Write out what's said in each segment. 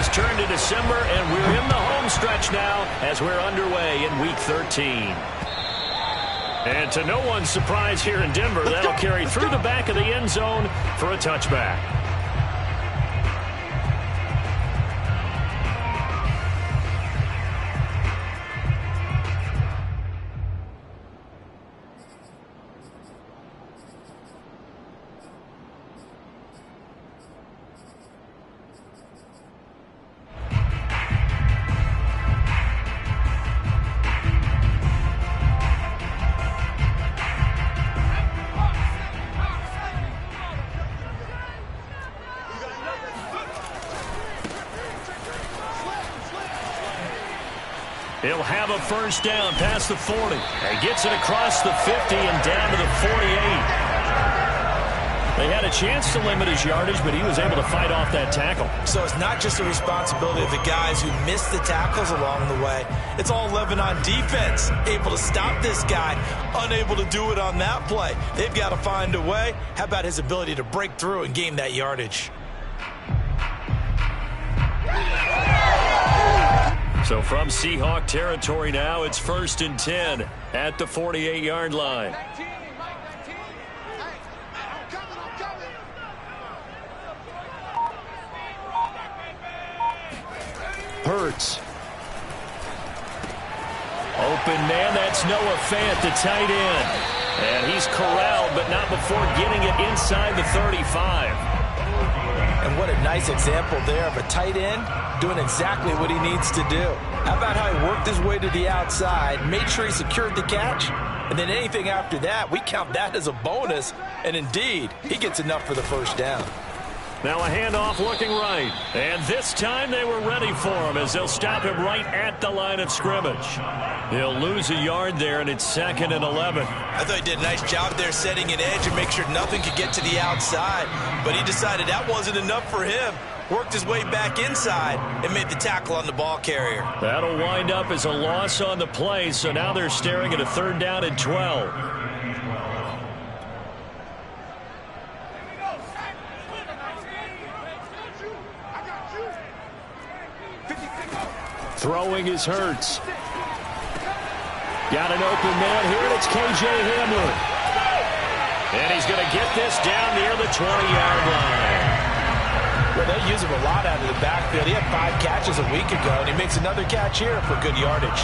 has turned to December, and we're in the home stretch now as we're underway in Week 13. And to no one's surprise here in Denver, that'll carry through the back of the end zone for a touchback. He'll have a first down past the 40. And gets it across the 50 and down to the 48. They had a chance to limit his yardage, but he was able to fight off that tackle. So it's not just the responsibility of the guys who missed the tackles along the way. It's all Lebanon defense, able to stop this guy, unable to do it on that play. They've got to find a way. How about his ability to break through and gain that yardage? So from Seahawk territory now, it's 1st and 10 at the 48-yard line. Hurts. Open man, that's Noah Fant, the tight end. And he's corralled, but not before getting it inside the 35. And what a nice example there of a tight end doing exactly what he needs to do. How about how he worked his way to the outside, made sure he secured the catch, and then anything after that, we count that as a bonus. And indeed, he gets enough for the first down. Now a handoff looking right. And this time they were ready for him as they'll stop him right at the line of scrimmage. He'll lose a yard there, and it's 2nd and 11. I thought he did a nice job there setting an edge and make sure nothing could get to the outside. But he decided that wasn't enough for him. Worked his way back inside and made the tackle on the ball carrier. That'll wind up as a loss on the play, so now they're staring at a 3rd down and 12. Throwing is Hurts. Got an open man here, and it's K.J. Hamler. And he's going to get this down near the 20-yard line. Well, they use him a lot out of the backfield. He had 5 catches a week ago, and he makes another catch here for good yardage.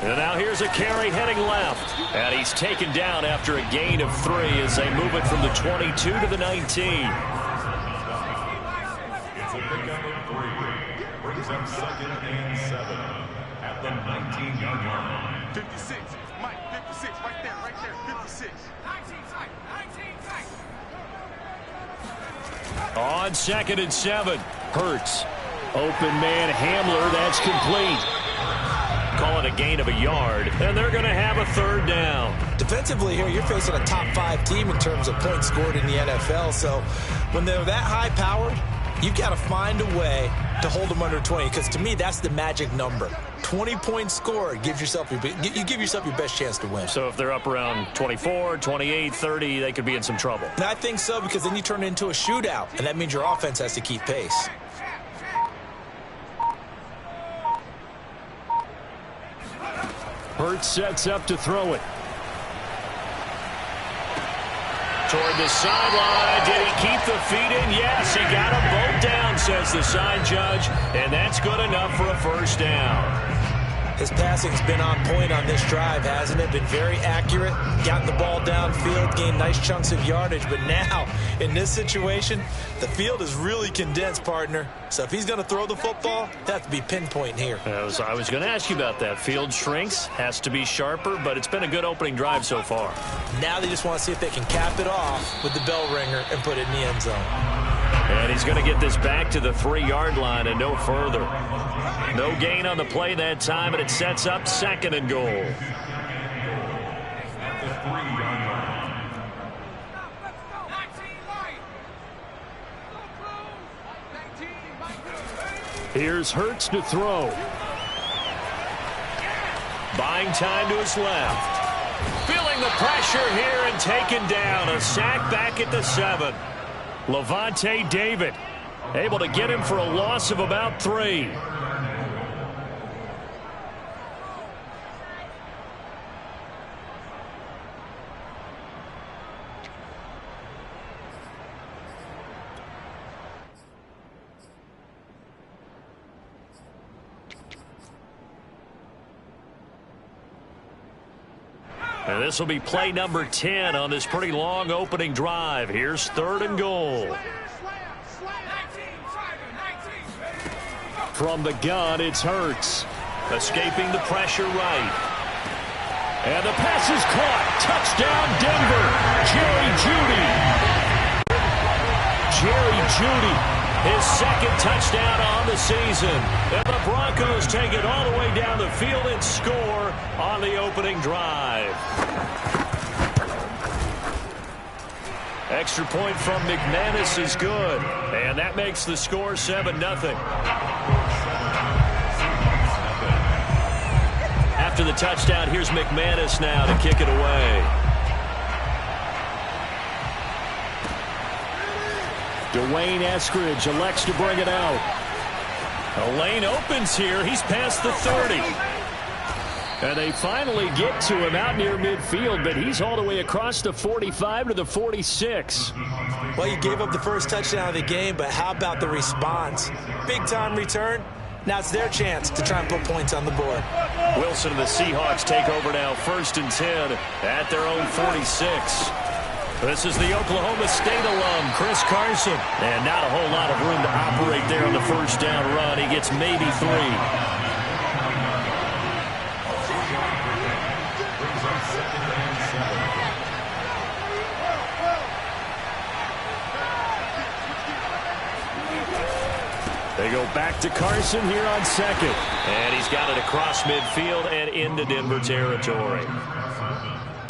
And now here's a carry heading left. And he's taken down after a gain of 3 as they move it from the 22 to the 19. It's a pickup of 3. Brings up 2nd and 7 at the 19-yard line. 56. Mike, 56. Right there, 56. 19. On 2nd and 7. Hurts. Open man Hamler. That's complete. Call it a gain of a yard, and they're going to have a 3rd down. Defensively here, you're facing a top 5 team in terms of points scored in the NFL. So when they're that high-powered, you've got to find a way to hold them under 20, because to me, that's the magic number. 20 points scored, you give yourself your best chance to win. So if they're up around 24, 28, 30, they could be in some trouble. And I think so, because then you turn it into a shootout, and that means your offense has to keep pace. Hurts sets up to throw it. Toward the sideline. Did he keep the feet in? Yes, he got them both down, says the side judge. And that's good enough for a first down. His passing's been on point on this drive, hasn't it? Been very accurate, gotten the ball downfield, gained nice chunks of yardage. But now, in this situation, the field is really condensed, partner. So if he's going to throw the football, that has to be pinpoint here. I was going to ask you about that. Field shrinks, has to be sharper, but it's been a good opening drive so far. Now they just want to see if they can cap it off with the bell ringer and put it in the end zone. And he's going to get this back to the 3-yard line and no further. No gain on the play that time, and it sets up 2nd and goal. At the 3-yard line. Here's Hurts to throw. Buying time to his left. Feeling the pressure here and taken down. A sack back at the 7. Levante David able to get him for a loss of about 3. And this will be play number 10 on this pretty long opening drive. Here's 3rd and goal. From the gun, it's Hurts. Escaping the pressure right. And the pass is caught. Touchdown, Denver. Jerry Jeudy, his 2nd touchdown on the season. And the Broncos take it all the way down the field and score on the opening drive. Extra point from McManus is good. And that makes the score 7-0. After the touchdown, here's McManus now to kick it away. Dwayne Eskridge elects to bring it out. A lane opens here. He's past the 30. And they finally get to him out near midfield, but he's all the way across the 45 to the 46. Well, you gave up the first touchdown of the game, but how about the response? Big-time return. Now it's their chance to try and put points on the board. Wilson and the Seahawks take over now, 1st and 10 at their own 46. This is the Oklahoma State alum, Chris Carson. And not a whole lot of room to operate there on the first down run. He gets maybe 3. They go back to Carson here on 2nd. And he's got it across midfield and into Denver territory.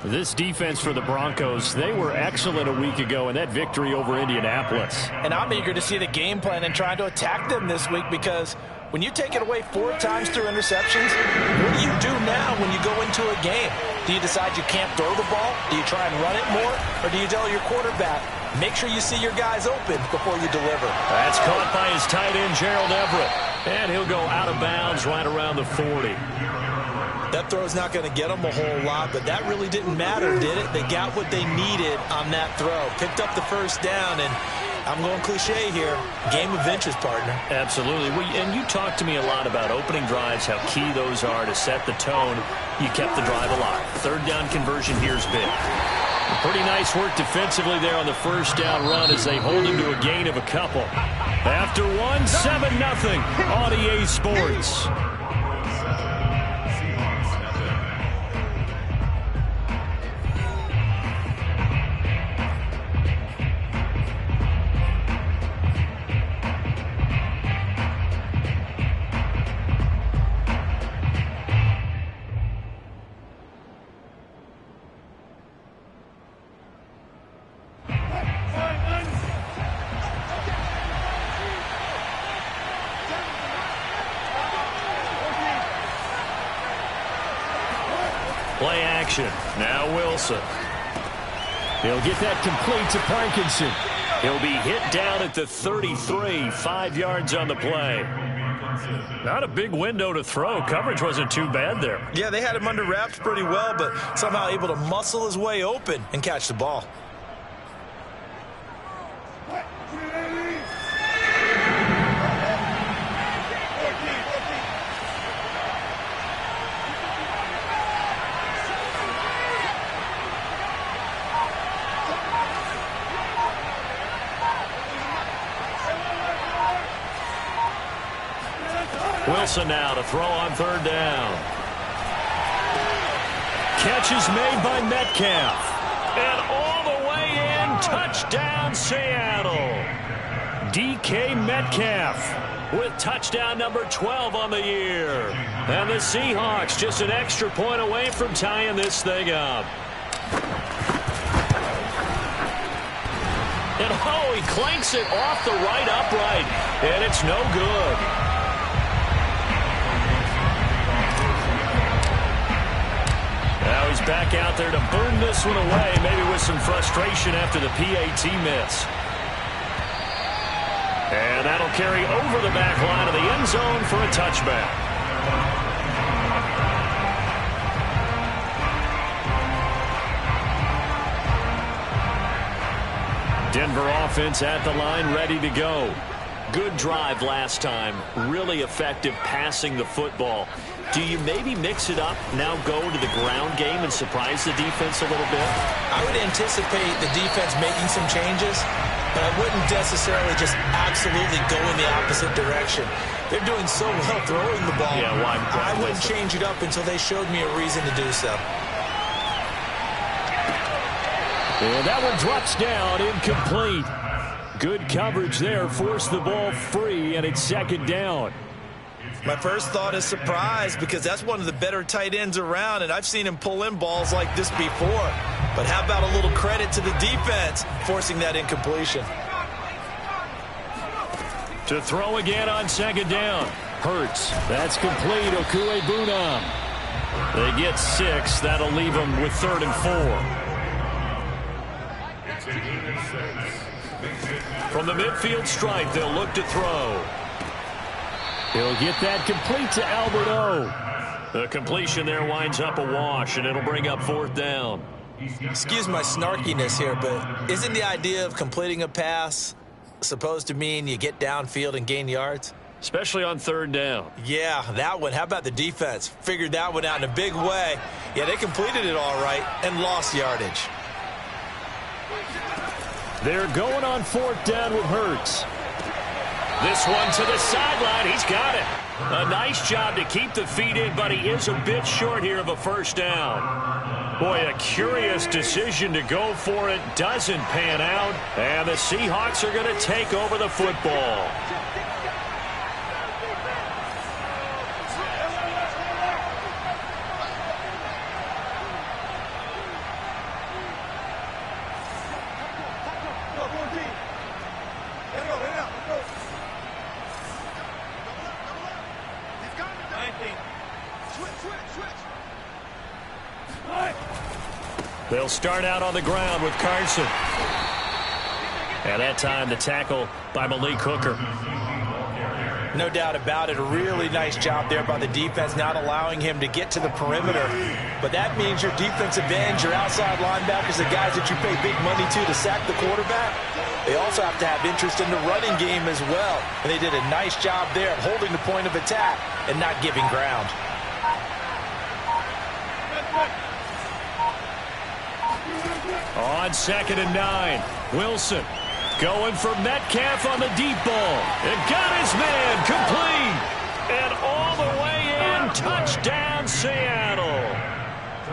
This defense for the Broncos, they were excellent a week ago in that victory over Indianapolis. And I'm eager to see the game plan and trying to attack them this week, because when you take it away 4 times through interceptions, what do you do now when you go into a game? Do you decide you can't throw the ball? Do you try and run it more? Or do you tell your quarterback, make sure you see your guys open before you deliver? That's caught by his tight end, Gerald Everett. And he'll go out of bounds right around the 40. That throw's not going to get them a whole lot, but that really didn't matter, did it? They got what they needed on that throw. Picked up the first down, and I'm going cliche here. Game of inches, partner. Absolutely. And you talked to me a lot about opening drives, how key those are to set the tone. You kept the drive alive. 3rd down conversion here's big. Pretty nice work defensively there on the first down run as they hold him to a gain of a couple. After 7-0 on EA Sports. Play action. Now Wilson. He'll get that complete to Parkinson. He'll be hit down at the 33, 5 yards on the play. Not a big window to throw. Coverage wasn't too bad there. Yeah, they had him under wraps pretty well, but somehow able to muscle his way open and catch the ball. Wilson now to throw on 3rd down. Catch is made by Metcalf. And all the way in, touchdown Seattle. DK Metcalf with touchdown number 12 on the year. And the Seahawks just an extra point away from tying this thing up. And he clanks it off the right upright. And it's no good. back out there to boom this one away, maybe with some frustration after the PAT miss. And that'll carry over the back line of the end zone for a touchback. Denver offense at the line, ready to go. Good drive last time. Really effective passing the football. Do you maybe mix it up, now go to the ground game and surprise the defense a little bit? I would anticipate the defense making some changes, but I wouldn't necessarily just absolutely go in the opposite direction. They're doing so well throwing the ball. Yeah, why I wouldn't change it up until they showed me a reason to do so. And that one drops down, incomplete. Good coverage there, forced the ball free, and it's second down. My first thought is surprise, because that's one of the better tight ends around, and I've seen him pull in balls like this before. But how about a little credit to the defense forcing that incompletion? To throw again on second down. Hurts. That's complete. Okuebunam. They get 6. That'll leave them with 3rd and 4. From the midfield stripe, they'll look to throw. He'll get that complete to Albert O. The completion there winds up a wash, and it'll bring up 4th down. Excuse my snarkiness here, but isn't the idea of completing a pass supposed to mean you get downfield and gain yards? Especially on 3rd down. Yeah, that one. How about the defense? Figured that one out in a big way. Yeah, they completed it all right and lost yardage. They're going on 4th down with Hurts. This one to the sideline. He's got it. A nice job to keep the feet in, but he is a bit short here of a 1st down. Boy, a curious decision to go for it. Doesn't pan out. And the Seahawks are going to take over the football. They'll start out on the ground with Carson. And that time the tackle by Malik Hooker. No doubt about it. A really nice job there by the defense, not allowing him to get to the perimeter. But that means your defensive ends, your outside linebackers, the guys that you pay big money to sack the quarterback, they also have to have interest in the running game as well. And they did a nice job there of holding the point of attack and not giving ground. On 2nd and 9, Wilson going for Metcalf on the deep ball. And got his man complete. And all the way in, touchdown Seattle.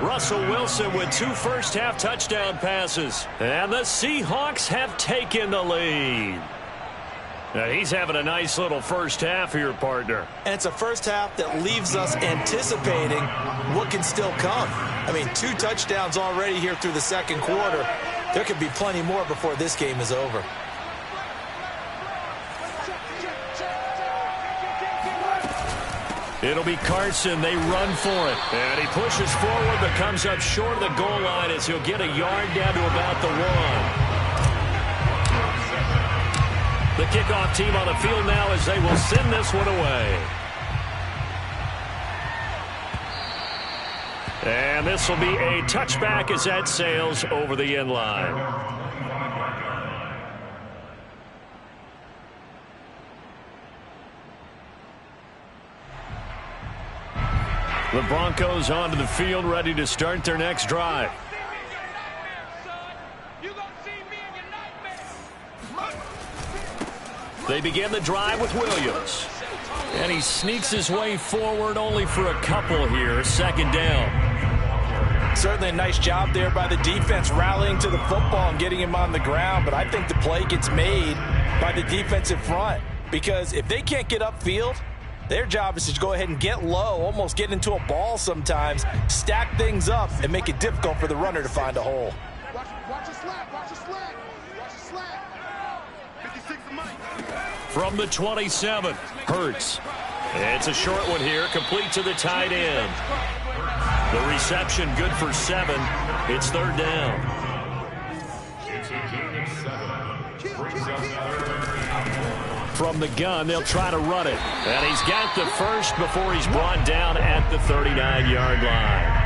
Russell Wilson with 2 first-half touchdown passes. And the Seahawks have taken the lead. Now, he's having a nice little first half here, partner. And it's a first half that leaves us anticipating what can still come. I mean, 2 touchdowns already here through the 2nd quarter. There could be plenty more before this game is over. It'll be Carson. They run for it. And he pushes forward but comes up short of the goal line as he'll get a yard down to about the 1. The kickoff team on the field now as they will send this one away. And this will be a touchback as that sails over the end line. The Broncos onto the field, ready to start their next drive. They begin the drive with Williams. And he sneaks his way forward only for a couple here. 2nd down. Certainly a nice job there by the defense rallying to the football and getting him on the ground. But I think the play gets made by the defensive front. Because if they can't get upfield, their job is to go ahead and get low, almost get into a ball sometimes, stack things up, and make it difficult for the runner to find a hole. Watch your slack, watch your slack. Watch your slack. 56 of Mike. From the 27, Hurts. It's a short one here, complete to the tight end. The reception good for 7. It's third down. It's a gain of 7. Brings up third. From the gun, they'll try to run it. And he's got the first before he's brought down at the 39-yard line.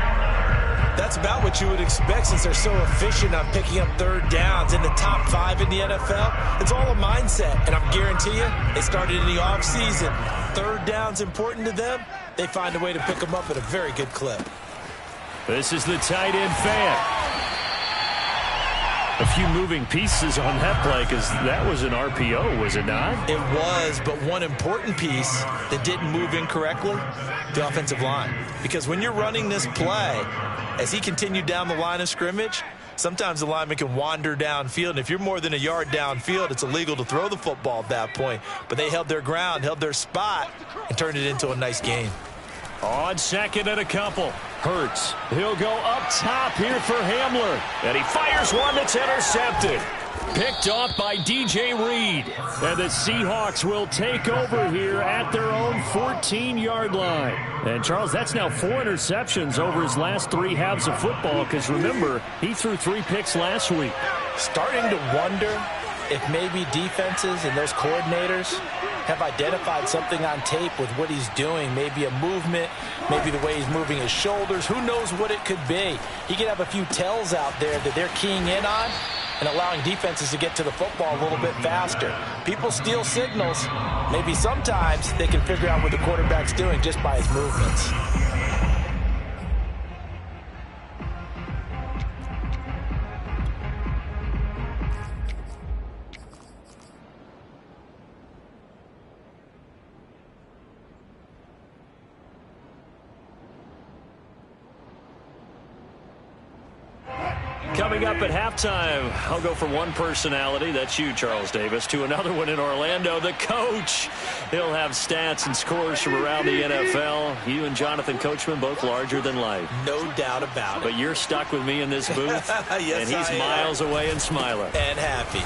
That's about what you would expect since they're so efficient on picking up third downs in the top 5 in the NFL. It's all a mindset, and I guarantee you, they started in the offseason. Third down's important to them. They find a way to pick them up at a very good clip. This is the tight end fan. A few moving pieces on that play because that was an RPO, was it not? It was, but one important piece that didn't move incorrectly, the offensive line. Because when you're running this play, as he continued down the line of scrimmage, sometimes the lineman can wander downfield. And if you're more than a yard downfield, it's illegal to throw the football at that point. But they held their ground, held their spot, and turned it into a nice gain. On second and a couple. Hurts. He'll go up top here for Hamler. And he fires one that's intercepted. Picked off by DJ Reed. And the Seahawks will take over here at their own 14-yard line. And, Charles, that's now 4 interceptions over his last 3 halves of football because, remember, he threw 3 picks last week. Starting to wonder if maybe defenses and those coordinators have identified something on tape with what he's doing. Maybe a movement, maybe the way he's moving his shoulders. Who knows what it could be? He could have a few tells out there that they're keying in on and allowing defenses to get to the football a little bit faster. People steal signals. Maybe sometimes they can figure out what the quarterback's doing just by his movements. Coming up at halftime, I'll go from one personality, that's you, Charles Davis, to another one in Orlando, the coach. He'll have stats and scores from around the NFL. You and Jonathan Coachman, both larger than life. No doubt about it. But you're stuck with me in this booth, yes, and he's miles away and smiling. And happy.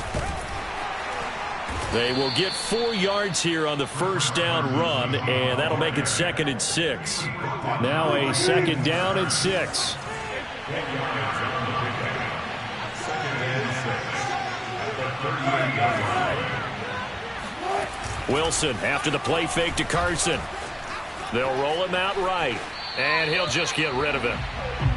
They will get 4 yards here on the first down run, and that'll make it 2nd and 6. Now a 2nd down and 6. Wilson after the play fake to Carson. They'll roll him out right, and he'll just get rid of it.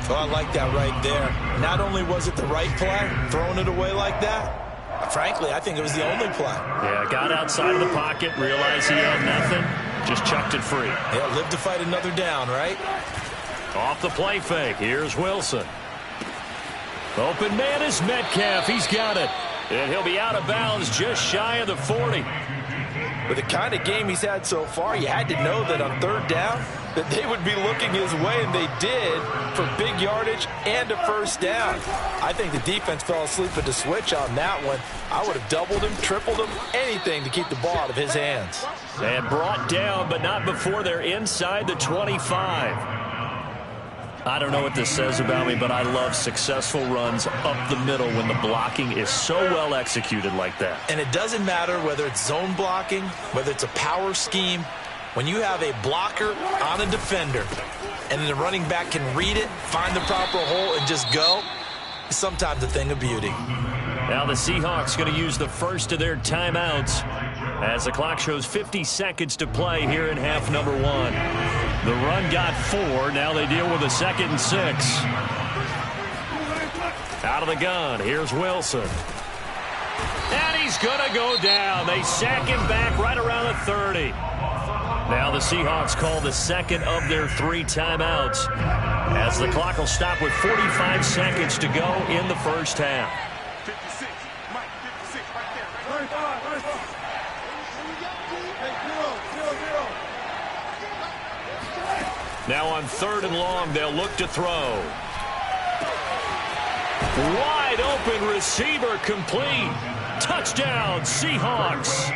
Oh, I like that right there. Not only was it the right play, throwing it away like that, frankly, I think it was the only play. Yeah, got outside of the pocket, realized he had nothing, just chucked it free. Yeah, live to fight another down, right? Off the play fake, here's Wilson. Open man is Metcalf, he's got it. And he'll be out of bounds just shy of the 40. With the kind of game he's had so far, you had to know that on third down that they would be looking his way, and they did, for big yardage and a first down. I think the defense fell asleep at the switch on that one. I would have doubled him, tripled him, anything to keep the ball out of his hands. And brought down, but not before they're inside the 25. I don't know what this says about me, but I love successful runs up the middle when the blocking is so well executed like that. And it doesn't matter whether it's zone blocking, whether it's a power scheme. When you have a blocker on a defender and then the running back can read it, find the proper hole, and just go, it's sometimes a thing of beauty. Now the Seahawks going to use the first of their timeouts as the clock shows 50 seconds to play here in half number 1. The run got 4. Now they deal with a 2nd and 6. Out of the gun. Here's Wilson. And he's going to go down. They sack him back right around the 30. Now the Seahawks call the 2nd of their 3 timeouts as the clock will stop with 45 seconds to go in the first half. 56, Mike, 56 right there. Now on 3rd and long, they'll look to throw. Wide open receiver complete. Touchdown, Seahawks.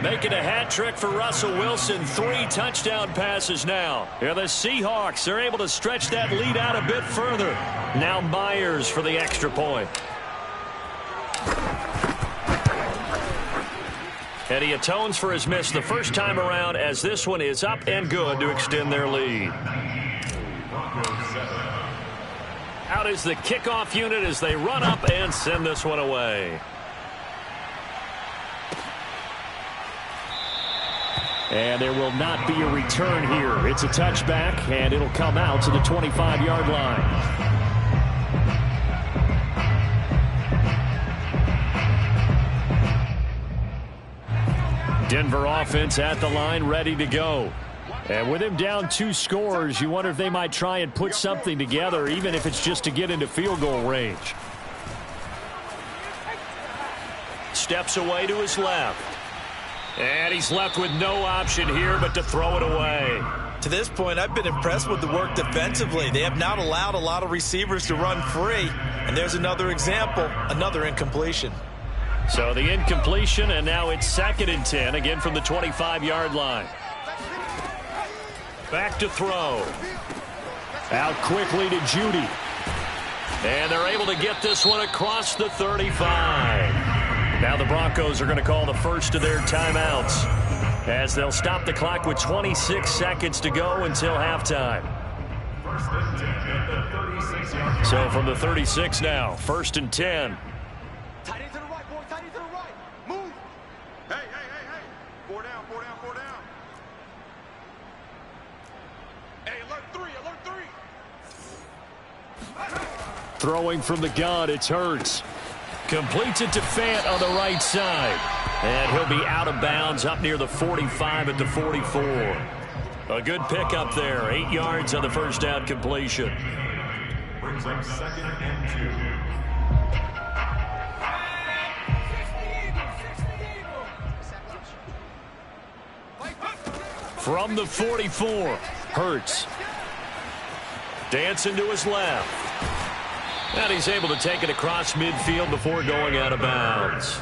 Making a hat trick for Russell Wilson. 3 touchdown passes now. Here the Seahawks are able to stretch that lead out a bit further. Now Myers for the extra point. And he atones for his miss the first time around as this one is up and good to extend their lead. Broncos 7. Out is the kickoff unit as they run up and send this one away. And there will not be a return here. It's a touchback, and it'll come out to the 25-yard line. Denver offense at the line, ready to go. And with him down 2 scores, you wonder if they might try and put something together, even if it's just to get into field goal range. Steps away to his left. And he's left with no option here but to throw it away. To this point, I've been impressed with the work defensively. They have not allowed a lot of receivers to run free. And there's another example, another incompletion. So the incompletion, and now it's 2nd and 10, again from the 25-yard line. Back to throw. Out quickly to Judy. And they're able to get this one across the 35. Now the Broncos are going to call the first of their timeouts as they'll stop the clock with 26 seconds to go until halftime. So from the 36 now, 1st and 10. Tight end to the right, boy. Tight end to the right. Move. Hey, hey, hey, hey. 4 down, 4 down, 4 down. Hey, alert 3, alert 3. Throwing from the gun, it's Hurts. Completes it to Fant on the right side. And he'll be out of bounds up near the 45 at the 44. A good pickup there. 8 yards on the first down completion. Brings up 2nd and 2. From the 44, Hurts. Dancing to his left. And he's able to take it across midfield before going out of bounds.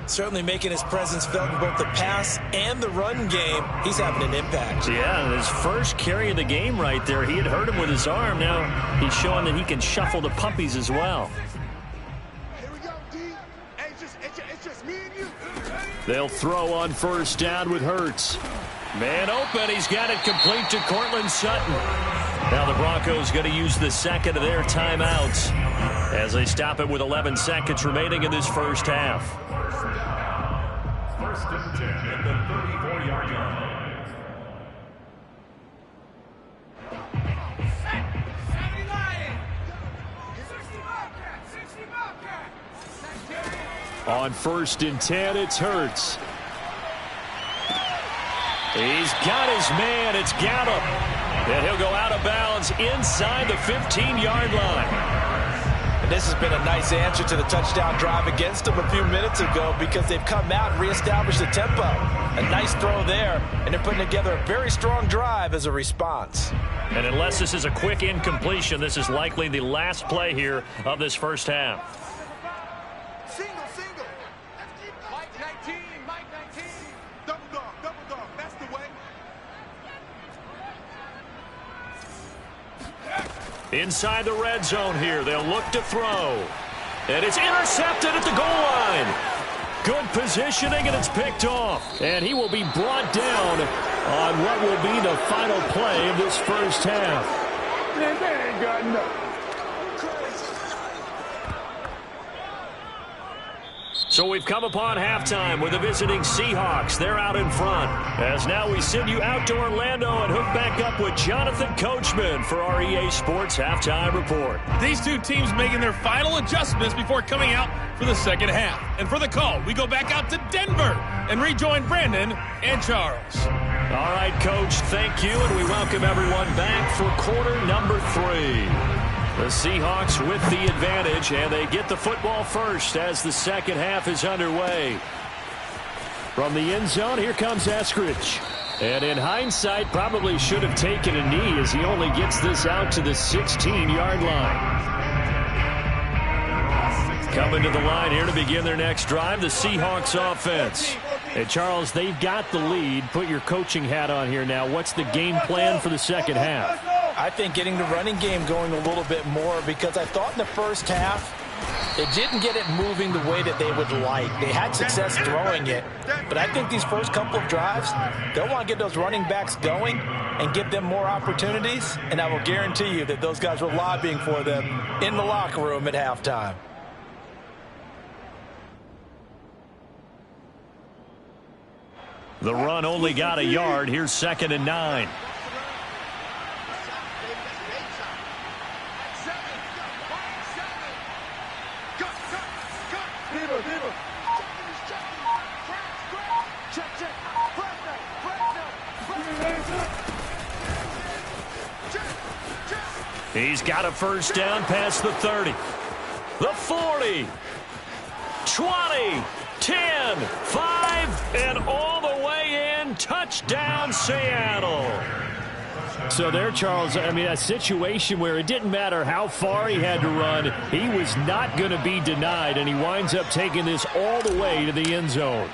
Certainly making his presence felt in both the pass and the run game. He's having an impact. Yeah, his first carry of the game right there. He had hurt him with his arm. Now he's showing that he can shuffle the puppies as well. Here we go, D. Hey, it's just me and you. They'll throw on first down with Hurts. Man open. He's got it complete to Cortland Sutton. Now the Broncos going to use the 2nd of their timeouts as they stop it with 11 seconds remaining in this first half. 1st and 10 at the 34-yard line. On 1st and 10, it's Hurts. He's got his man. It's Gallup. And he'll go out of bounds inside the 15-yard line. And this has been a nice answer to the touchdown drive against them a few minutes ago because they've come out and reestablished the tempo. A nice throw there, and they're putting together a very strong drive as a response. And unless this is a quick incompletion, this is likely the last play here of this first half. Single. Mike 19, Mike 19. Double dog, that's the way. Inside the red zone here, they'll look to throw. And it's intercepted at the goal line. Good positioning, and it's picked off. And he will be brought down on what will be the final play of this first half. Man, that ain't got nothing. So we've come upon halftime with the visiting Seahawks. They're out in front. As now we send you out to Orlando and hook back up with Jonathan Coachman for our EA Sports Halftime Report. These two teams making their final adjustments before coming out for the second half. And for the call, we go back out to Denver and rejoin Brandon and Charles. All right, Coach, thank you, and we welcome everyone back for quarter number 3. The Seahawks with the advantage, and they get the football first as the second half is underway. From the end zone, here comes Eskridge. And in hindsight, probably should have taken a knee as he only gets this out to the 16-yard line. Coming to the line here to begin their next drive, the Seahawks offense. And Charles, they've got the lead. Put your coaching hat on here now. What's the game plan for the second half? I think getting the running game going a little bit more because I thought in the first half They didn't get it moving the way that they would like. They had success throwing it, but I think these first couple of drives, they'll want to get those running backs going and give them more opportunities, and I will guarantee you that those guys were lobbying for them in the locker room at halftime. The run only got a yard. Here's 2nd and 9. He's got a first down past the 30. The 40. 20. 10. 5. And all the way in. Touchdown, Seattle. So there, Charles, I mean, a situation where it didn't matter how far he had to run. He was not going to be denied, and he winds up taking this all the way to the end zone.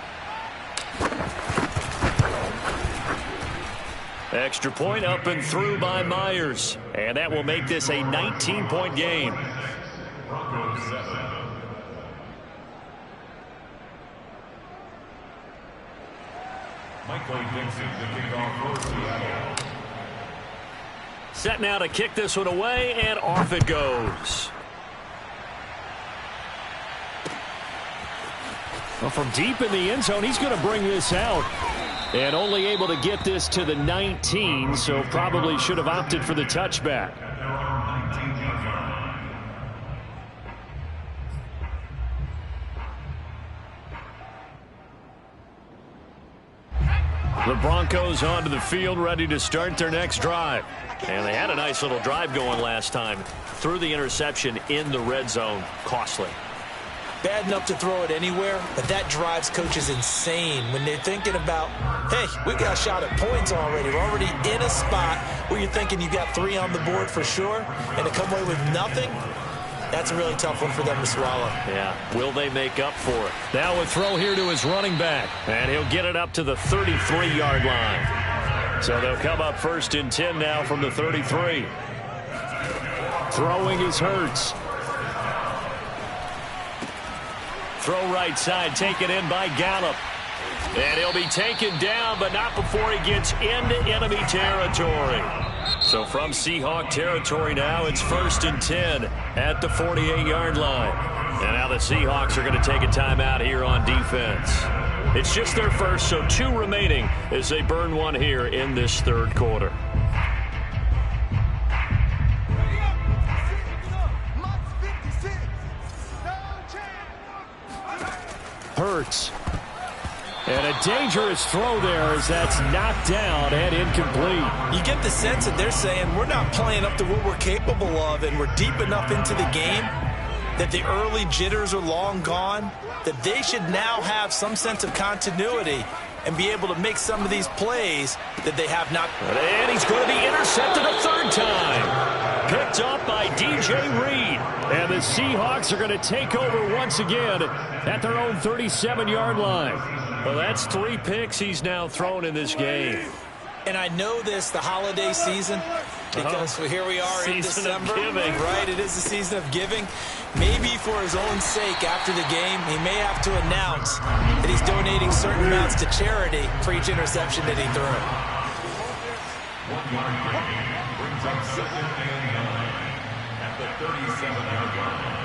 Extra point up and through by Myers. And that will make this a 19-point game. Broncos 7. Michael Dixon to kick off for Seattle. Set now to kick this one away, and off it goes. Well, from deep in the end zone, he's going to bring this out. And only able to get this to the 19, so probably should have opted for the touchback. The Broncos onto the field, ready to start their next drive. And they had a nice little drive going last time. Threw the interception in the red zone. Costly. Bad enough to throw it anywhere, but that drives coaches insane when they're thinking about, hey, we got a shot at points already. We're already in a spot where you're thinking you got 3 on the board for sure, and to come away with nothing, that's a really tough one for them to swallow. Yeah, will they make up for it? Now a throw here to his running back, and he'll get it up to the 33-yard line. So they'll come up 1st and 10 now from the 33. Throwing is Hurts. Throw right side, taken in by Gallup. And he'll be taken down, but not before he gets into enemy territory. So from Seahawk territory now, it's 1st and 10 at the 48-yard line. And now the Seahawks are going to take a timeout here on defense. It's just their first, so 2 remaining as they burn one here in this 3rd quarter. Hurts. And a dangerous throw there as that's knocked down and incomplete. You get the sense that they're saying we're not playing up to what we're capable of, and we're deep enough into the game that the early jitters are long gone, that they should now have some sense of continuity and be able to make some of these plays that they have not. And he's going to be intercepted a 3rd time. Picked up by DJ Reed. And the Seahawks are going to take over once again at their own 37-yard line. Well, that's 3 picks he's now thrown in this game. And I know this, the holiday season, because here we are in December. Right, it is the season of giving. Maybe for his own sake after the game, he may have to announce that he's donating certain amounts to charity for each interception that he threw. 1 yard gain brings up 2nd and 9 at the 37-yard line.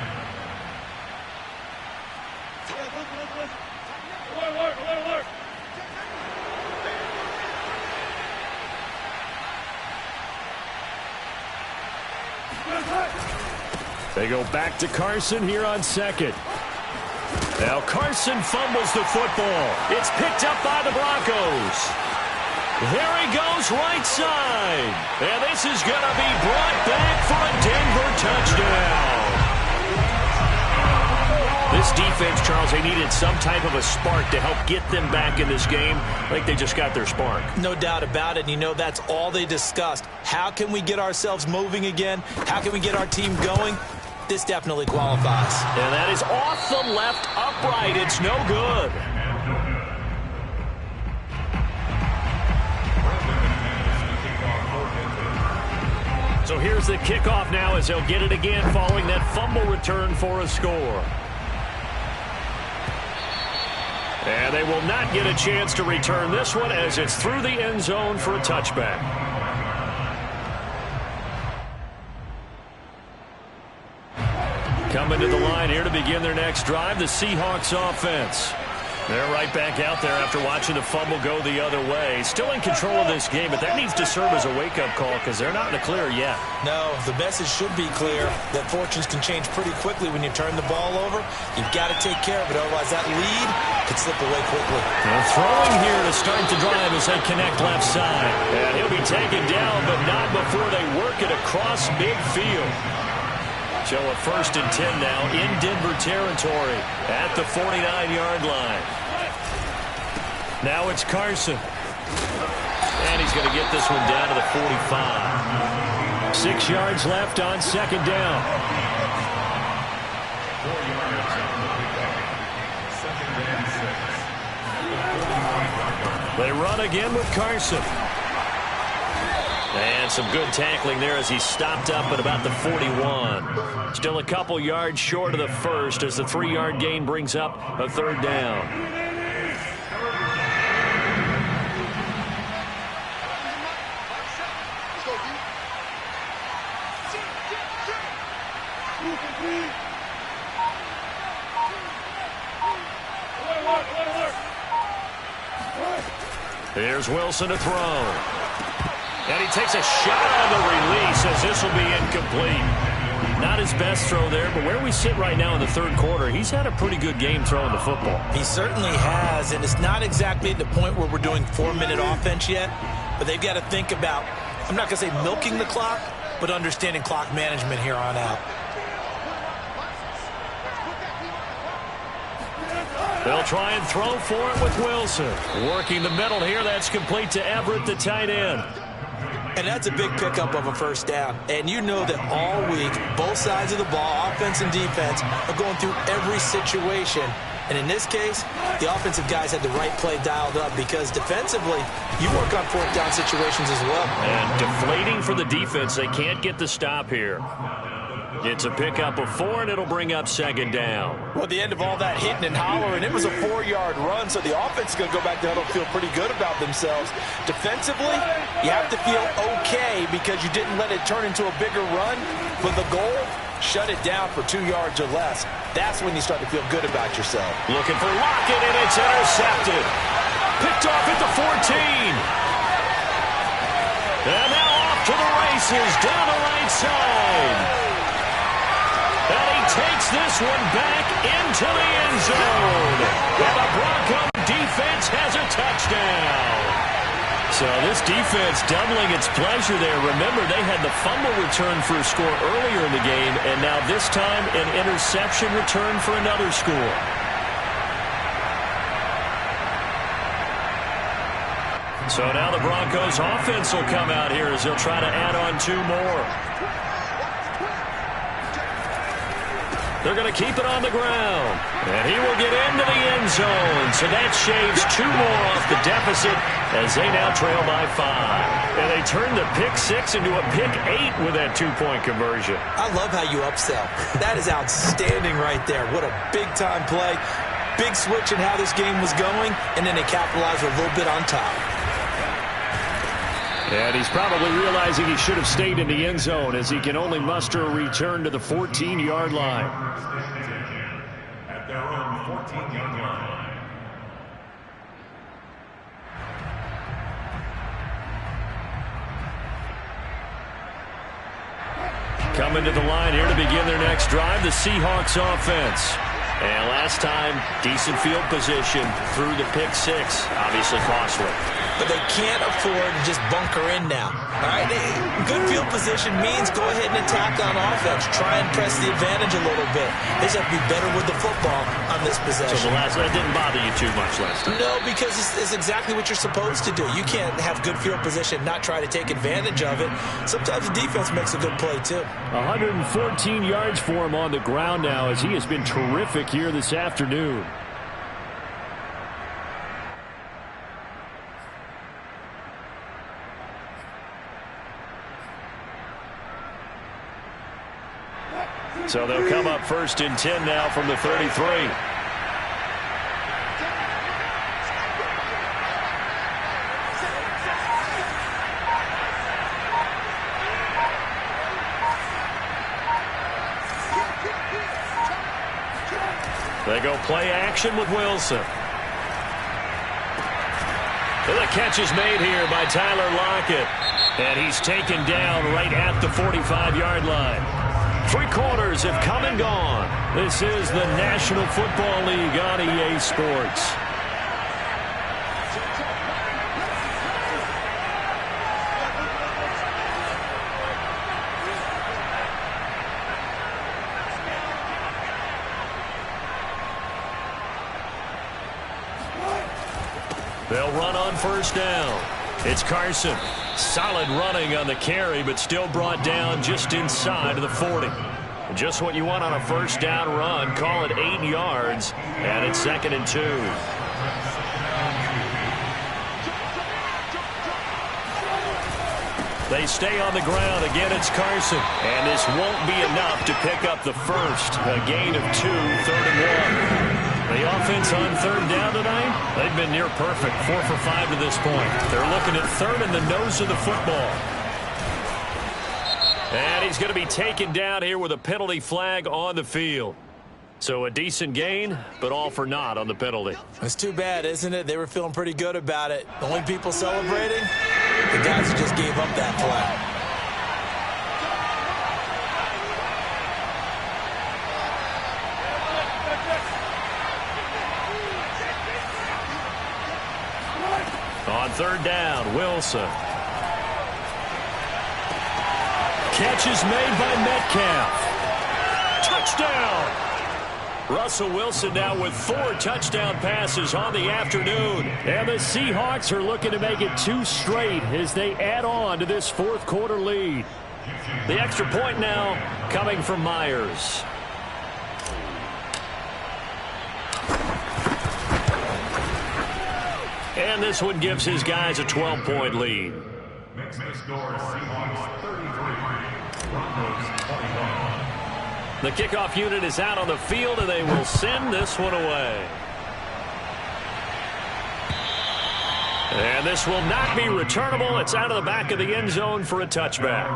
They go back to Carson here on 2nd. Now Carson fumbles the football. It's picked up by the Broncos. There he goes right side. And this is going to be brought back for a Denver touchdown. This defense, Charles, they needed some type of a spark to help get them back in this game. I think they just got their spark. No doubt about it. And you know, that's all they discussed. How can we get ourselves moving again? How can we get our team going? This definitely qualifies. And that is off the left upright. It's no good. So here's the kickoff now as they'll get it again following that fumble return for a score. And they will not get a chance to return this one as it's through the end zone for a touchback. Coming to the line here to begin their next drive, the Seahawks offense. They're right back out there after watching the fumble go the other way. Still in control of this game, but that needs to serve as a wake-up call because they're not in the clear yet. No, the message should be clear that fortunes can change pretty quickly when you turn the ball over. You've got to take care of it, otherwise that lead could slip away quickly. Now throwing here to start the drive as they connect left side. And he'll be taken down, but not before they work it across midfield. So a 1st and 10 now in Denver territory at the 49-yard line. Now it's Carson. And he's going to get this one down to the 45. 6 yards left on 2nd down. 4 yards on the pickup. 2nd and 6. They run again with Carson. And some good tackling there as he stopped up at about the 41. Still a couple yards short of the first as the 3-yard gain brings up a 3rd down. Here's Wilson to throw. And he takes a shot on the release as this will be incomplete. Not his best throw there, but where we sit right now in the 3rd quarter, he's had a pretty good game throwing the football. He certainly has, and it's not exactly at the point where we're doing 4-minute offense yet, but they've got to think about, I'm not going to say milking the clock, but understanding clock management here on out. They'll try and throw for it with Wilson. Working the middle here, that's complete to Everett, the tight end. And that's a big pickup of a 1st down. And you know that all week, both sides of the ball, offense and defense, are going through every situation. And in this case, the offensive guys had the right play dialed up because defensively, you work on 4th down situations as well. And deflating for the defense. They can't get the stop here. It's a pickup of 4, and it'll bring up 2nd down. Well, at the end of all that hitting and hollering, it was a 4-yard run, so the offense is going to go back to huddle and feel pretty good about themselves. Defensively, you have to feel okay because you didn't let it turn into a bigger run. For the goal, shut it down for 2 yards or less. That's when you start to feel good about yourself. Looking for Lockett, and it's intercepted. Picked off at the 14. And now off to the races down the right side. And he takes this one back into the end zone. And the Bronco defense has a touchdown. So this defense doubling its pleasure there. Remember, they had the fumble return for a score earlier in the game, and now this time an interception return for another score. So now the Broncos offense will come out here as they'll try to add on 2 more. They're going to keep it on the ground. And he will get into the end zone. So that shaves 2 more off the deficit as they now trail by 5. And they turn the pick 6 into a pick 8 with that 2-point conversion. I love how you upsell. That is outstanding right there. What a big-time play. Big switch in how this game was going, and then they capitalized a little bit on top. And he's probably realizing he should have stayed in the end zone as he can only muster a return to the 14-yard line. At their own 14-yard line. Coming to the line here to begin their next drive, the Seahawks offense. And last time, decent field position through the pick 6. Obviously costly. But they can't afford to just bunker in now. All right, good field position means go ahead and attack on offense. Try and press the advantage a little bit. They just have to be better with the football on this possession. So that didn't bother you too much last time? No, because it's exactly what you're supposed to do. You can't have good field position, not try to take advantage of it. Sometimes the defense makes a good play, too. 114 yards for him on the ground now as he has been terrific here this afternoon. So they'll come up 1st and 10 now from the 33. They go play action with Wilson. And the catch is made here by Tyler Lockett. And he's taken down right at the 45-yard line. 3 quarters have come and gone. This is the National Football League on EA Sports. They'll run on 1st down. It's Carson. Solid running on the carry, but still brought down just inside of the 40. Just what you want on a 1st down run. Call it 8 yards, and it's 2nd and 2. They stay on the ground. Again, it's Carson. And this won't be enough to pick up the first. A gain of 2, 3rd and 1. The offense on 3rd down tonight, they've been near perfect, 4 for 5 to this point. They're looking at 3rd in the nose of the football. And he's going to be taken down here with a penalty flag on the field. So a decent gain, but all for naught on the penalty. It's too bad, isn't it? They were feeling pretty good about it. The only people celebrating, the guys who just gave up that flag. On 3rd down, Wilson. Catch is made by Metcalf. Touchdown! Russell Wilson now with 4 touchdown passes on the afternoon. And the Seahawks are looking to make it 2 straight as they add on to this 4th quarter lead. The extra point now coming from Myers. And this one gives his guys a 12-point lead. Next score, Seahawks 33, Broncos 21. The kickoff unit is out on the field, and they will send this one away. And this will not be returnable. It's out of the back of the end zone for a touchback.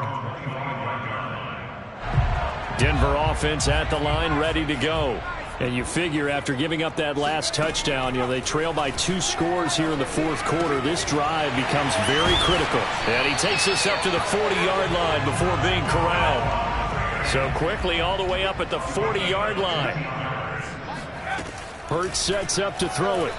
Denver offense at the line, ready to go. And you figure after giving up that last touchdown, they trail by 2 scores here in the 4th quarter. This drive becomes very critical. And he takes us up to the 40-yard line before being corralled. So quickly all the way up at the 40-yard line. Hurts sets up to throw it.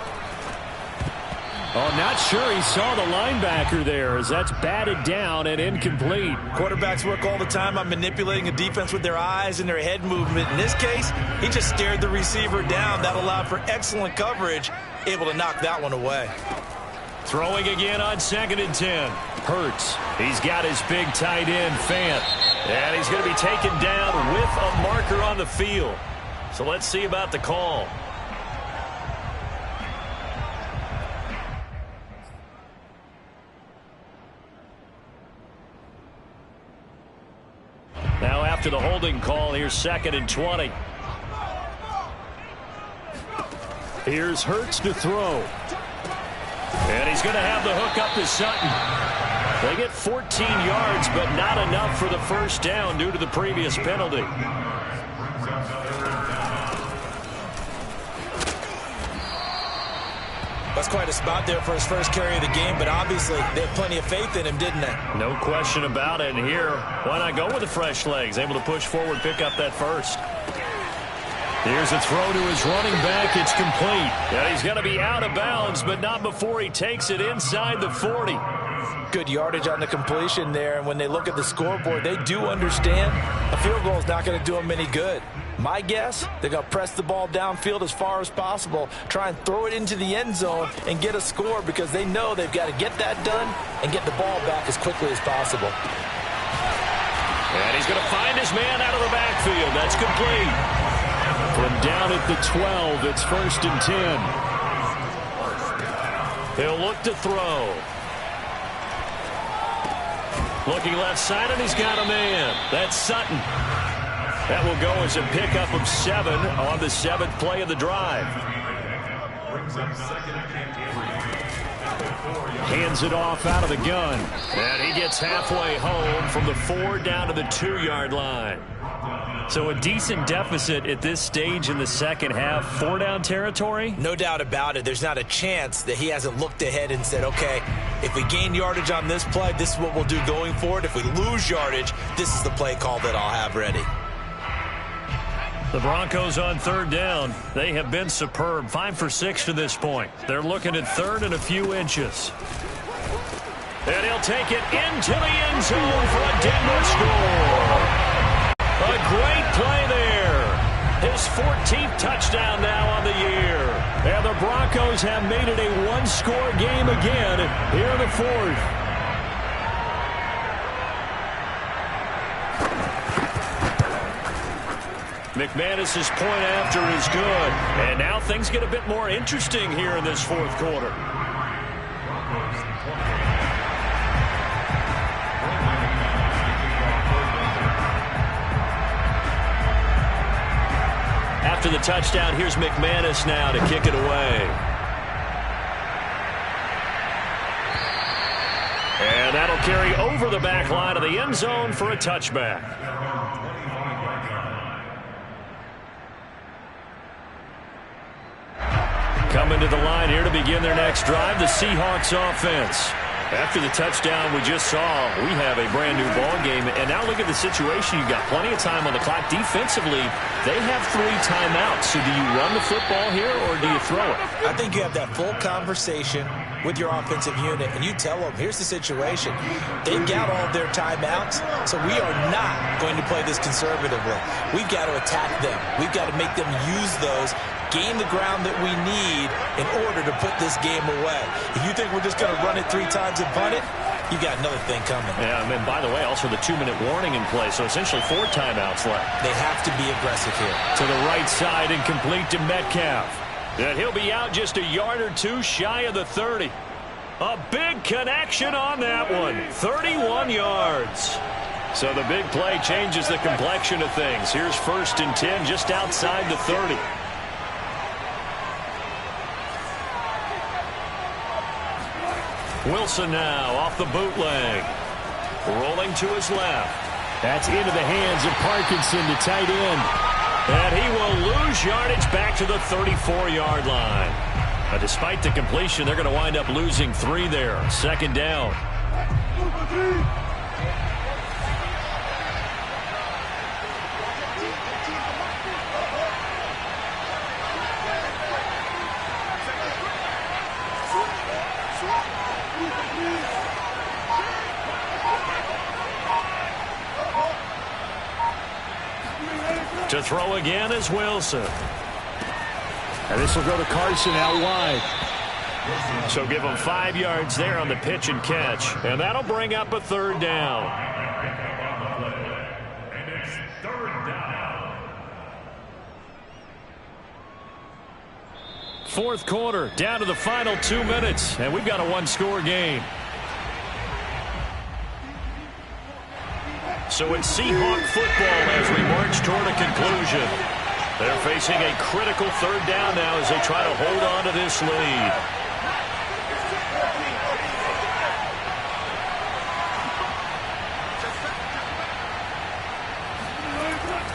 Oh, not sure he saw the linebacker there as that's batted down and incomplete. Quarterbacks work all the time on manipulating a defense with their eyes and their head movement. In this case, he just stared the receiver down. That allowed for excellent coverage, able to knock that one away. Throwing again on 2nd and 10. Hurts. He's got his big tight end, Fant. And he's going to be taken down with a marker on the field. So let's see about the call. Now after the holding call, here's 2nd and 20. Here's Hurts to throw. And he's going to have the hook up to Sutton. They get 14 yards, but not enough for the 1st down due to the previous penalty. That's quite a spot there for his first carry of the game, but obviously they had plenty of faith in him, didn't they? No question about it. And here, why not go with the fresh legs? Able to push forward, pick up that first. Here's a throw to his running back. It's complete. And he's going to be out of bounds, but not before he takes it inside the 40. Good yardage on the completion there, and when they look at the scoreboard, they do understand a field goal is not going to do them any good. My guess, they're going to press the ball downfield as far as possible, try and throw it into the end zone and get a score because they know they've got to get that done and get the ball back as quickly as possible. And he's going to find his man out of the backfield. That's complete. From down at the 12, it's 1st and 10. He'll look to throw. Looking left side, and he's got a man. That's Sutton. That will go as a pickup of 7 on the 7th play of the drive. Brings up second and 3. Hands it off out of the gun. And he gets halfway home from the 4 down to the 2-yard line. So a decent deficit at this stage in the second half. 4-down territory? No doubt about it. There's not a chance that he hasn't looked ahead and said, okay, if we gain yardage on this play, this is what we'll do going forward. If we lose yardage, this is the play call that I'll have ready. The Broncos on 3rd down. They have been superb. 5 for 6 to this point. They're looking at 3rd and a few inches. And he'll take it into the end zone for a Denver score. A great play there. His 14th touchdown now on the year. And the Broncos have made it a one-score game again here in the 4th. McManus's point after is good. And now things get a bit more interesting here in this 4th quarter. After the touchdown, here's McManus now to kick it away. And that'll carry over the back line of the end zone for a touchback. Coming to the line here to begin their next drive, the Seahawks offense. After the touchdown we just saw, we have a brand-new ball game. And now look at the situation. You've got plenty of time on the clock. Defensively, they have 3 timeouts. So do you run the football here or do you throw it? I think you have that full conversation with your offensive unit, and you tell them, here's the situation. They've got all of their timeouts, so we are not going to play this conservatively. We've got to attack them. We've got to make them use those, gain the ground that we need in order to put this game away. If you think we're just going to run it 3 times and punt it, you got another thing coming. Yeah, and by the way, also the 2-minute warning in play, so essentially 4 timeouts left. They have to be aggressive here. To the right side and complete to Metcalf. And he'll be out just a yard or 2 shy of the 30. A big connection on that one. 31 yards. So the big play changes the complexion of things. Here's 1st and 10 just outside the 30. Wilson now off the bootleg. Rolling to his left. That's into the hands of Parkinson to tight end. And he will lose yardage back to the 34-yard line. Now, despite the completion, they're going to wind up losing 3 there. 2nd down. To throw again is Wilson. And this will go to Carson out wide. So give him 5 yards there on the pitch and catch. And that'll bring up a 3rd down. And it's 3rd down. 4th quarter, down to the final 2 minutes. And we've got a one-score game. So it's Seahawk football as we march toward a conclusion. They're facing a critical 3rd down now as they try to hold on to this lead.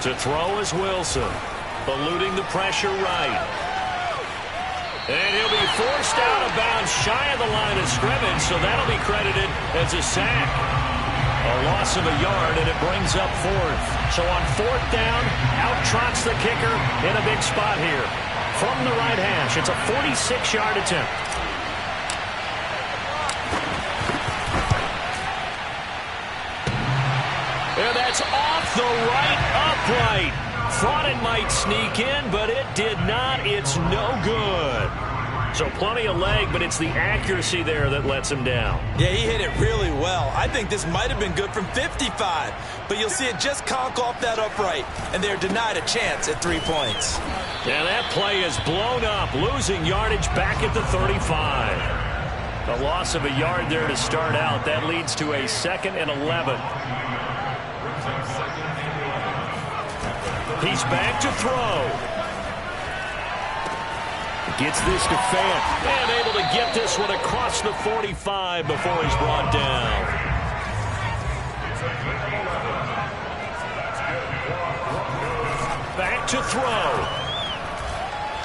To throw is Wilson, eluding the pressure right. And he'll be forced out of bounds shy of the line of scrimmage, so that'll be credited as a sack. A loss of a yard, and it brings up 4th. So on 4th down, out trots the kicker in a big spot here. From the right hash, it's a 46-yard attempt. And that's off the right upright. Thought it might sneak in, but it did not. It's no good. So plenty of leg, but it's the accuracy there that lets him down. Yeah, he hit it really well. I think this might have been good from 55, but you'll see it just conk off that upright, and they're denied a chance at 3 points. Yeah, that play is blown up, losing yardage back at the 35. A loss of a yard there to start out. That leads to a 2nd and 11. He's back to throw. Gets this to Fant. And able to get this one across the 45 before he's brought down. Back to throw.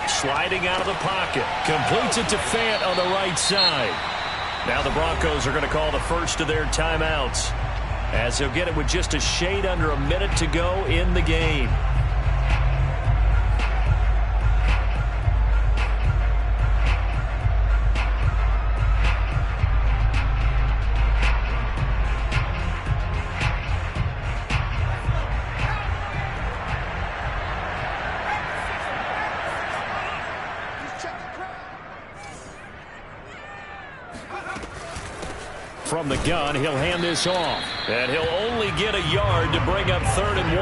Sliding out of the pocket. Completes it to Fant on the right side. Now the Broncos are going to call the first of their timeouts, as they'll get it with just a shade under a minute to go in the game. From the gun, he'll hand this off. And he'll only get a yard to bring up 3rd and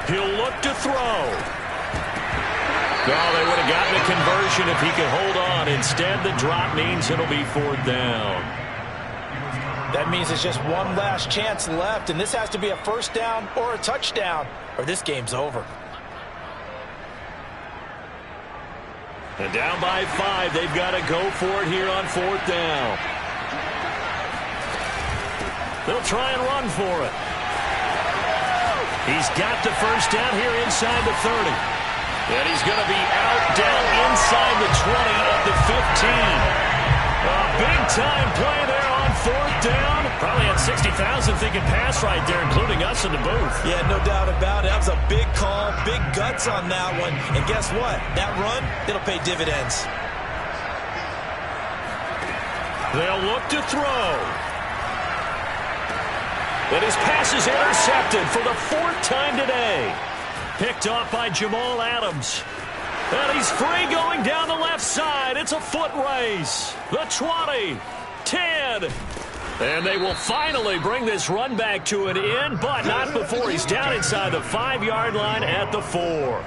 1. He'll look to throw. Oh, they would have gotten a conversion if he could hold on. Instead, the drop means it'll be 4th down. That means there's just one last chance left, and this has to be a 1st down or a touchdown, or this game's over. And down by 5, they've got to go for it here on 4th down. They'll try and run for it. He's got the 1st down here inside the 30. And he's going to be out down inside the 20 of the 15. A big-time play there on 4th down. Probably had 60,000 thinking pass right there, including us in the booth. Yeah, no doubt about it. That was a big call, big guts on that one. And guess what? That run, it'll pay dividends. They'll look to throw. And his pass is intercepted for the 4th time today. Picked off by Jamal Adams. And he's free going down the left side. It's a foot race. The 20, 10. And they will finally bring this run back to an end, but not before he's down inside the 5-yard line at the 4.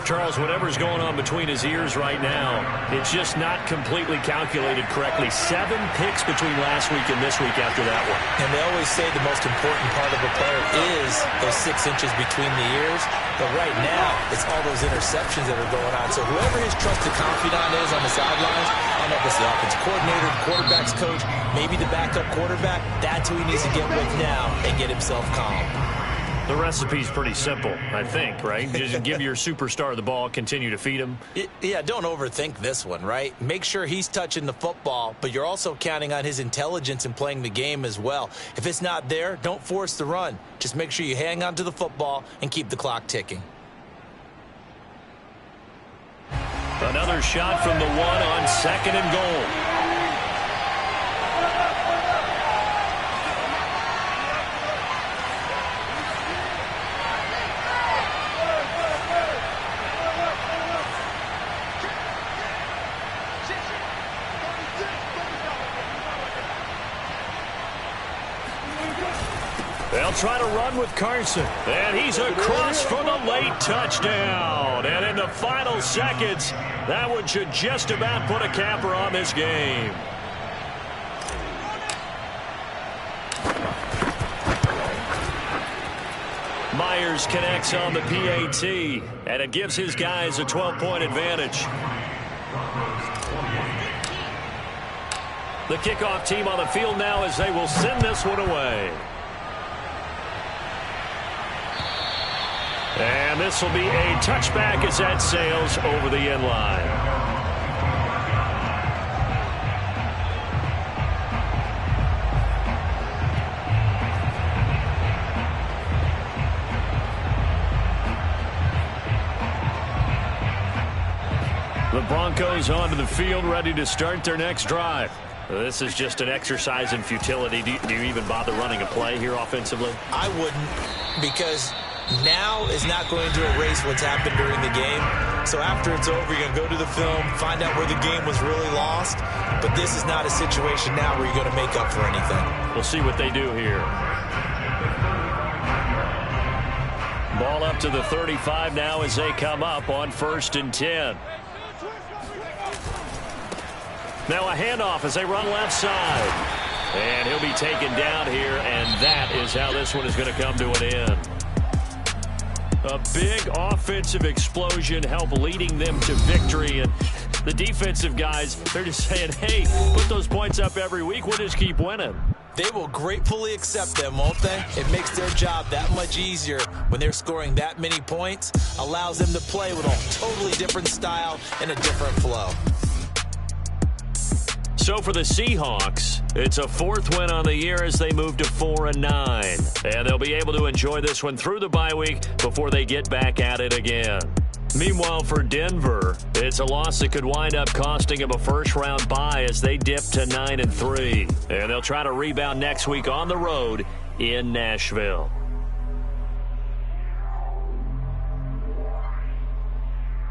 Charles, whatever's going on between his ears right now, it's just not completely calculated correctly. 7 picks between last week and this week after that one. And they always say the most important part of a player is those 6 inches between the ears. But right now, it's all those interceptions that are going on. So whoever his trusted confidant is on the sidelines, I don't know if it's the offensive coordinator, the quarterback's coach, maybe the backup quarterback, that's who he needs to get with now and get himself calm. The recipe's pretty simple, I think, right? Just give your superstar the ball, continue to feed him. Yeah, don't overthink this one, right? Make sure he's touching the football, but you're also counting on his intelligence in playing the game as well. If it's not there, don't force the run. Just make sure you hang on to the football and keep the clock ticking. Another shot from the 1 on 2nd and goal. They'll try to run with Carson. And he's across for the late touchdown. And in the final seconds, that one should just about put a capper on this game. Myers connects on the PAT, and it gives his guys a 12-point advantage. The kickoff team on the field now as they will send this one away. And this will be a touchback as that sails over the end line. The Broncos onto the field, ready to start their next drive. This is just an exercise in futility. Do you even bother running a play here offensively? I wouldn't, because now is not going to erase what's happened during the game. So after it's over, you're going to go to the film, find out where the game was really lost. But this is not a situation now where you're going to make up for anything. We'll see what they do here. Ball up to the 35 now as they come up on 1st and 10. Now a handoff as they run left side. And he'll be taken down here, and that is how this one is going to come to an end. A big offensive explosion helped leading them to victory. And the defensive guys, they're just saying, hey, put those points up every week. We'll just keep winning. They will gratefully accept them, won't they? It makes their job that much easier when they're scoring that many points. Allows them to play with a totally different style and a different flow. So for the Seahawks, it's a 4th win on the year as they move to 4-9. And they'll be able to enjoy this one through the bye week before they get back at it again. Meanwhile, for Denver, it's a loss that could wind up costing them a first-round bye as they dip to 9-3. And they'll try to rebound next week on the road in Nashville.